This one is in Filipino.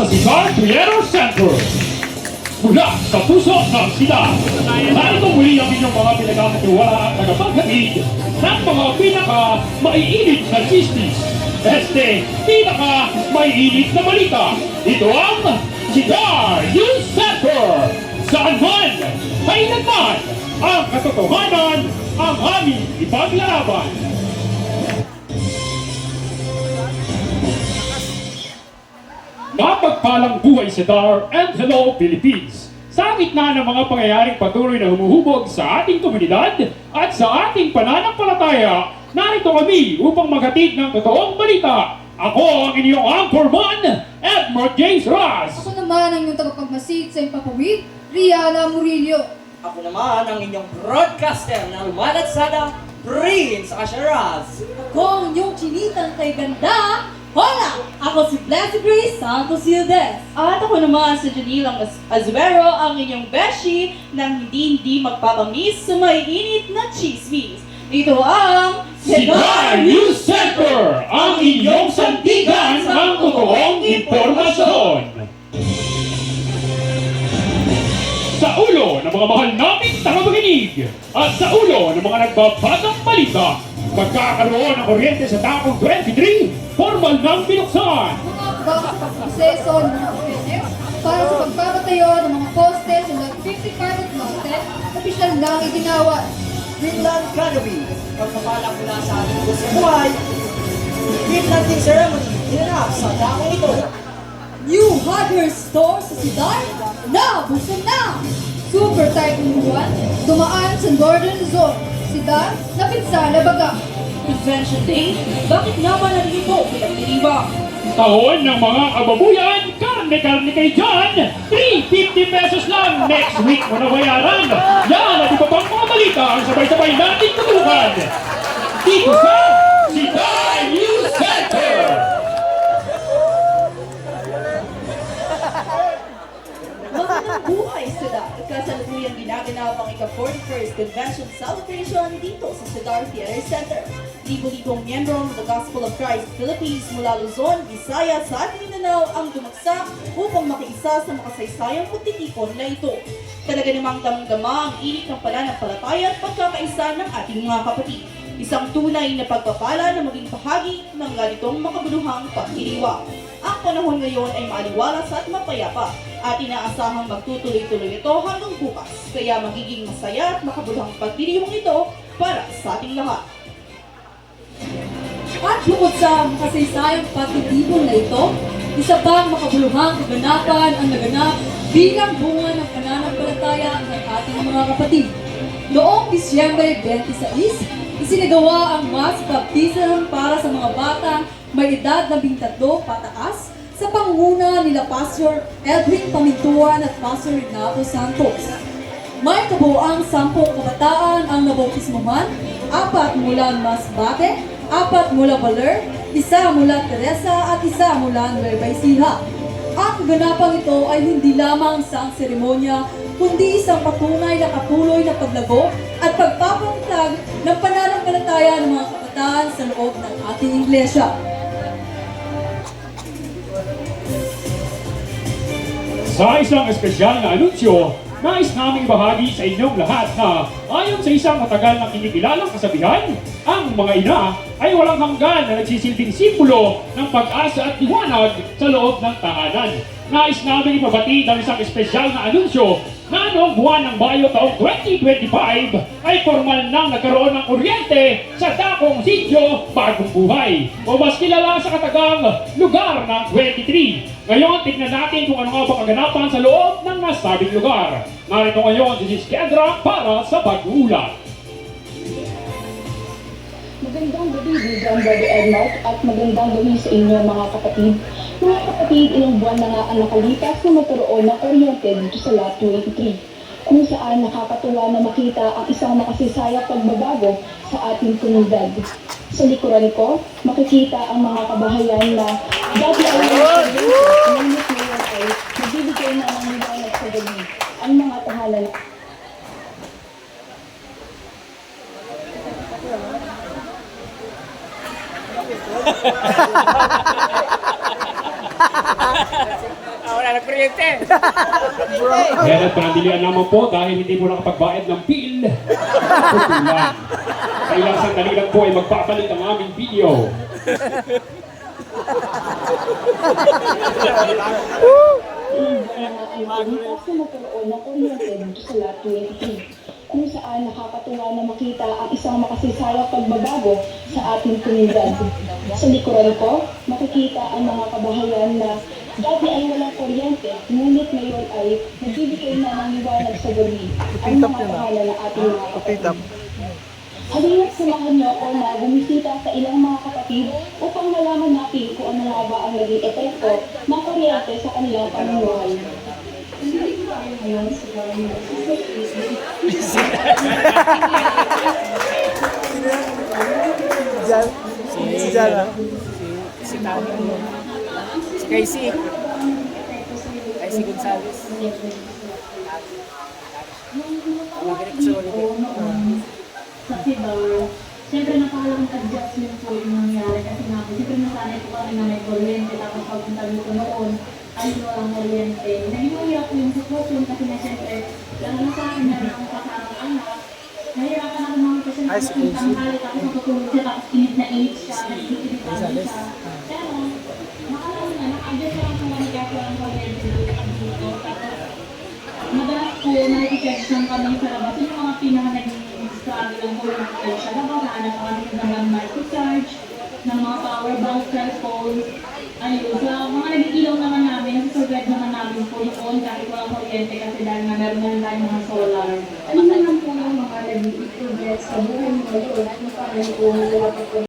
Sigar Guerrero Center. Mula sa puso ng sila, narito muli ang inyong mga pinagkakatiwala at tagapaghatid ng mga pinaka-maiinit na chismis. Pinaka-maiinit na balita. Ito ang Sigar News Center. Saan man, kailanman, ang katotohanan ang aming ipaglalaban. Mapagpalang buhay sa DAR and hello Philippines! Sa gitna ng mga pangyayaring patuloy na humuhubog sa ating komunidad at sa ating pananampalataya, narito kami upang maghatid ng totoong balita. Ako ang inyong anchorman, Edmund James Ross! Ako naman ang inyong tagapagmasid sa impapawid, Rihanna Murillo. Ako naman ang inyong broadcaster na lumalatsada, Prince Asheraz. Ako ang inyong chinitang kay ganda, hola! Ako si Blessed Grace Santos Yildes. At ako naman si Janilang Azuero, ang inyong beshi ng hindi magpapamiss sa maiinit na chismis. Ito ang Sigar News Center, ang inyong sandigan ng totoong impormasyon. Sa ulo ng mga mahal naming tagapakinig at sa ulo ng mga nagbabagang balita, magkakaroon ng kuryente sa takong 23, formal nang binuksan. Mga bago sa pagproseso ng mga kuryente para sa pagpapatayo ng mga poste sa Lot 50 Carpet Mountain, opisyal lang iginawa. Greenland Canopy, pagpapala mula sa ating Diyos sa buhay. Greenlanding ceremony, ginanap sa dakong ito. New hardware store sa Sidar na buksan na! Super Typhoon 1, dumaan sa Northern Zone. Sida, napinsala baga. Convention Day, bakit nga ba natin ito pinagdiriwang? Taon ng mga kababuyan, karne-karne kay John, 350 pesos lang next week mo na bayaran. Yan at iba pang mga balita ang sabay-sabay natin tutukan. Dito sa Sigar News Center. Magandang buhay sila! Kasalukuyang ginaganap ang ika-41st Convention Celebration dito sa Cedar Theater Center. Libo-libong miyembro ng The Gospel of Christ Philippines mula Luzon, Visayas at Mindanao ang dumagsa upang makiisa sa makasaysayang pagtitipon na ito. Talaga namang damang-dama ang init ng pananampalataya at pagkakaisa ng ating mga kapatid. Isang tunay na pagpapala na maging bahagi ng ganitong makabuluhang pagdiriwang. Ang panahon ngayon ay maaliwalas at mapayapa at inaasahang magtutuloy-tuloy ito hanggang bukas. Kaya magiging masaya at makabuluhang pagdiriwang ito para sa ating lahat. At bukod sa makasaysayang pagtitipon na ito, isa pang makabuluhang kaganapan ang naganap bilang bunga ng pananampalataya ng ating mga kapatid. Noong Disyembre 26, isinagawa ang mass baptism para sa mga batang may edad na 13 pataas sa pangunguna nila Pastor Edwin Pamintuan at Pastor Renato Santos. May kabuoang 10 kabataan ang nabautismuhan, 4 mula Masbate, 4 mula Baler, 1 mula Teresa at 1 mula Nueva Ecija. Ang kaganapang ito ay hindi lamang isang seremonya, kundi isang patunay na patuloy na paglago at pagpapangtag ng pananampalataya ng mga kabataan sa loob ng ating iglesia. Sa isang espesyal na anunsyo, nais namin ibahagi sa inyong lahat na ayon sa isang matagal na kinikilalang kasabihan, ang mga ina ay walang hanggan na nagsisilbing simbolo ng pag-asa at liwanag sa loob ng tahanan. Nais namin ipabatid ang isang espesyal na anunsyo na noong buwan ng Mayo taong 2025 ay formal nang nagkaroon ng kuryente sa dakong sitio Bagong Buhay o mas kilala sa katagang lugar ng 23. Ngayon, tignan natin kung ano nga ba kaganapan sa loob ng nasabing lugar. Narito ngayon si Sis Kendra para sa pag-uulat. Magandang gabi, Bijan Brother Edmart, at magandang gabi sa inyo mga kapatid. Mga kapatid, ilang buwan na nga ang nakalipas na magkaroon ng kuryente dito sa Lot 23, kung saan nakakatuwa na makita ang isang makasisayang pagbabago sa ating komunidad. Sa likuran ko, makikita ang mga kabahayan na dati ay ngunit ngayon ay nagbibigay na ng liwanag sa gabi. Ang mga tahanan kuryente. Kaya nagpandilian naman po dahil hindi mo nakapagbayad ng bill. Putulan. Sa ilang sandali lang po ay magpapalit ang aming video. Bukas na magkaroon ng kuryente dito sa Lot 23, kung saan nakakatuwa na makita ang isang makasisayang pagbabago sa ating komunidad. Sa likuran ko, makikita ang mga kabahayan na dati ay walang kuryente, ngunit ngayon ay nagbibigay na ng liwanag sa gabi ang mga pangalan ng ating mga kapatid. Halina't samahan niyo ako na bumisita sa ilang mga kapatid upang malaman natin kung ano nga ba ang naging epekto ng kuryente sa kanilang pamumuhay. Si Jana. Si Tano. Si Casey. Casey Gonzalez. Tawagin ko sa ulit. Kasi ba, siyempre napakalaking adjustment po yung nangyari kasi nga po, siyempre nasanay po kami na may kuryente tapos pagpunta dito noon ay walang kuryente. Naging mahirap po yung sitwasyon kasi na siyempre, lalo na sa akin na ang kasamang anak, nahirapan ako mga kasi nakasing tanghali tapos matutulog siya tapos init siya, nagtitilipan siya. Pero, nakalala na, naka-adjust lang po kami kahit walang kuryente dito. Tapos, madalas po nakikicharge lang kami sa labas. Yung mga pinaka naging struggle lang po yung sa labas, nahanap pa kami ng micro-charge, ng mga power bank, cellphone. Ayun, sa mga naging ilaw naman namin, nasa-survive naman namin po noon kahit walang kuryente kasi dahil nga meron na rin tayong mga solar. Ano naman po yung mga naging progress sa buhay mo ngayon? Ano pa rin po